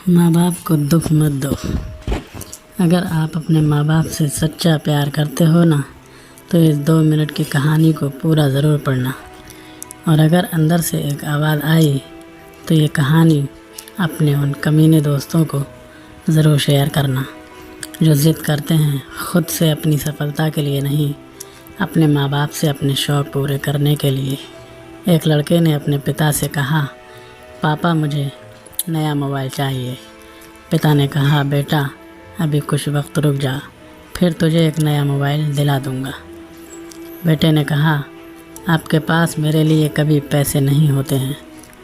माँ बाप को दुख मत दो। अगर आप अपने माँ बाप से सच्चा प्यार करते हो ना, तो इस 2 मिनट की कहानी को पूरा ज़रूर पढ़ना। और अगर अंदर से एक आवाज़ आई तो ये कहानी अपने उन कमीने दोस्तों को ज़रूर शेयर करना, जो ज़िद करते हैं ख़ुद से अपनी सफलता के लिए नहीं, अपने माँ बाप से अपने शौक़ पूरे करने के लिए। एक लड़के ने अपने पिता से कहा, पापा मुझे नया मोबाइल चाहिए। पिता ने कहा, बेटा अभी कुछ वक्त रुक जा, फिर तुझे एक नया मोबाइल दिला दूँगा। बेटे ने कहा, आपके पास मेरे लिए कभी पैसे नहीं होते हैं,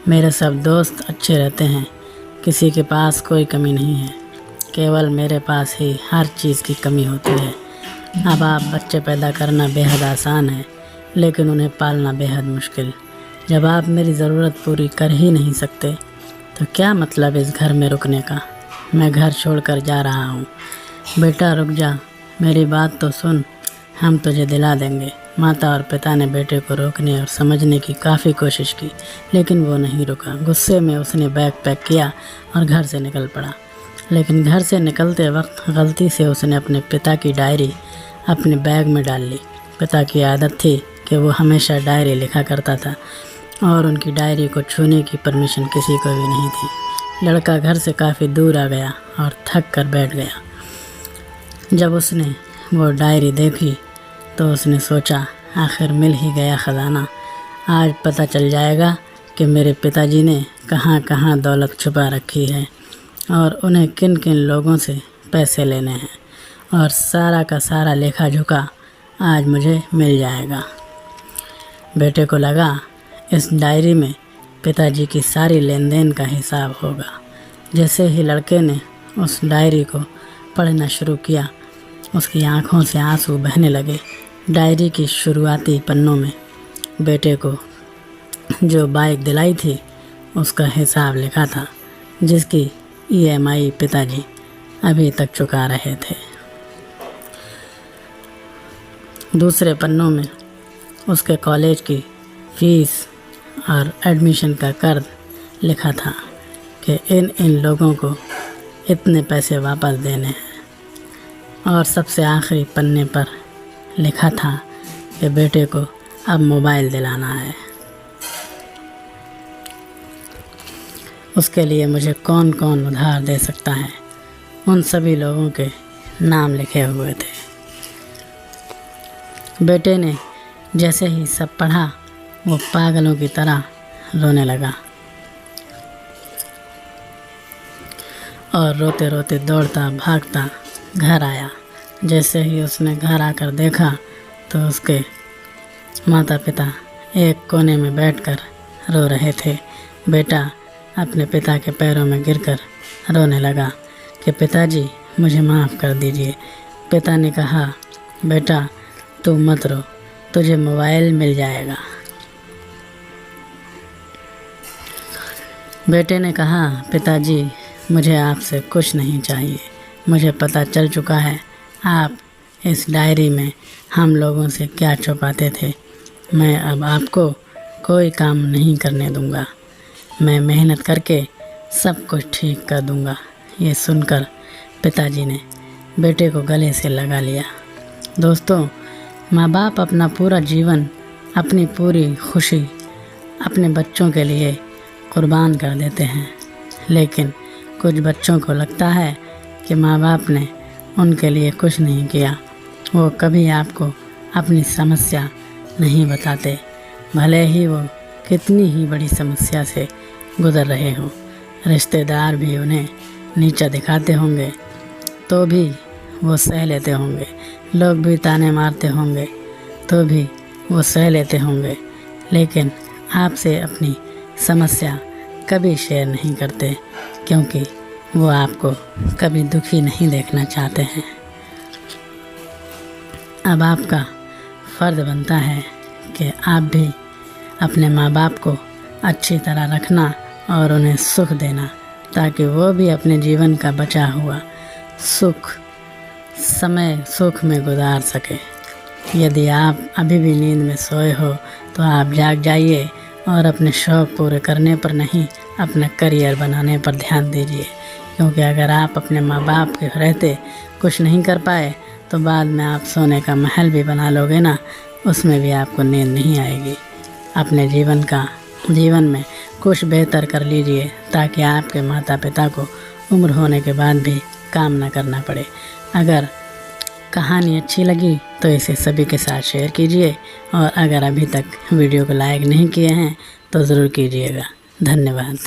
मेरे सब दोस्त अच्छे रहते हैं, किसी के पास कोई कमी नहीं है, केवल मेरे पास ही हर चीज़ की कमी होती है। अब आप बच्चे पैदा करना बेहद आसान है, लेकिन उन्हें पालना बेहद मुश्किल। जब आप मेरी ज़रूरत पूरी कर ही नहीं सकते तो क्या मतलब इस घर में रुकने का। मैं घर छोड़कर जा रहा हूँ। बेटा रुक जा, मेरी बात तो सुन, हम तुझे दिला देंगे। माता और पिता ने बेटे को रोकने और समझने की काफ़ी कोशिश की, लेकिन वो नहीं रुका। गुस्से में उसने बैग पैक किया और घर से निकल पड़ा। लेकिन घर से निकलते वक्त गलती से उसने अपने पिता की डायरी अपने बैग में डाल ली। पिता की आदत थी कि वो हमेशा डायरी लिखा करता था और उनकी डायरी को छूने की परमिशन किसी को भी नहीं थी। लड़का घर से काफ़ी दूर आ गया और थक कर बैठ गया। जब उसने वो डायरी देखी तो उसने सोचा, आखिर मिल ही गया ख़जाना। आज पता चल जाएगा कि मेरे पिताजी ने कहाँ कहाँ दौलत छुपा रखी है और उन्हें किन किन लोगों से पैसे लेने हैं, और सारा का सारा लेखा जोखा आज मुझे मिल जाएगा। बेटे को लगा इस डायरी में पिताजी की सारी लेन देन का हिसाब होगा। जैसे ही लड़के ने उस डायरी को पढ़ना शुरू किया, उसकी आंखों से आंसू बहने लगे। डायरी की शुरुआती पन्नों में बेटे को जो बाइक दिलाई थी उसका हिसाब लिखा था, जिसकी EMI पिताजी अभी तक चुका रहे थे। दूसरे पन्नों में उसके कॉलेज की फ़ीस और एडमिशन का कर्ज लिखा था कि इन लोगों को इतने पैसे वापस देने हैं। और सबसे आखिरी पन्ने पर लिखा था कि बेटे को अब मोबाइल दिलाना है। उसके लिए मुझे कौन कौन उधार दे सकता है, उन सभी लोगों के नाम लिखे हुए थे। बेटे ने जैसे ही सब पढ़ा, वो पागलों की तरह रोने लगा और रोते रोते दौड़ता भागता घर आया। जैसे ही उसने घर आकर देखा तो उसके माता पिता एक कोने में बैठकर रो रहे थे। बेटा अपने पिता के पैरों में गिरकर रोने लगा कि पिताजी मुझे माफ़ कर दीजिए। पिता ने कहा, बेटा तू मत रो, तुझे मोबाइल मिल जाएगा। बेटे ने कहा, पिताजी मुझे आपसे कुछ नहीं चाहिए, मुझे पता चल चुका है आप इस डायरी में हम लोगों से क्या छुपाते थे। मैं अब आपको कोई काम नहीं करने दूंगा, मैं मेहनत करके सब कुछ ठीक कर दूंगा। ये सुनकर पिताजी ने बेटे को गले से लगा लिया। दोस्तों, माँ बाप अपना पूरा जीवन, अपनी पूरी खुशी अपने बच्चों के लिए कुर्बान कर देते हैं, लेकिन कुछ बच्चों को लगता है कि माँ बाप ने उनके लिए कुछ नहीं किया। वो कभी आपको अपनी समस्या नहीं बताते, भले ही वो कितनी ही बड़ी समस्या से गुज़र रहे हों। रिश्तेदार भी उन्हें नीचा दिखाते होंगे तो भी वो सह लेते होंगे, लोग भी ताने मारते होंगे तो भी वो सह लेते होंगे, लेकिन आपसे अपनी समस्या कभी शेयर नहीं करते, क्योंकि वो आपको कभी दुखी नहीं देखना चाहते हैं। अब आपका फ़र्ज़ बनता है कि आप भी अपने माँ बाप को अच्छी तरह रखना और उन्हें सुख देना, ताकि वो भी अपने जीवन का बचा हुआ समय सुख में गुजार सके। यदि आप अभी भी नींद में सोए हो तो आप जाग जाइए और अपने शौक़ पूरे करने पर नहीं, अपना करियर बनाने पर ध्यान दीजिए। क्योंकि अगर आप अपने माँ बाप के रहते कुछ नहीं कर पाए तो बाद में आप सोने का महल भी बना लोगे ना, उसमें भी आपको नींद नहीं आएगी। अपने जीवन में कुछ बेहतर कर लीजिए ताकि आपके माता पिता को उम्र होने के बाद भी काम ना करना पड़े। अगर कहानी अच्छी लगी तो इसे सभी के साथ शेयर कीजिए, और अगर अभी तक वीडियो को लाइक नहीं किए हैं तो ज़रूर कीजिएगा। धन्यवाद।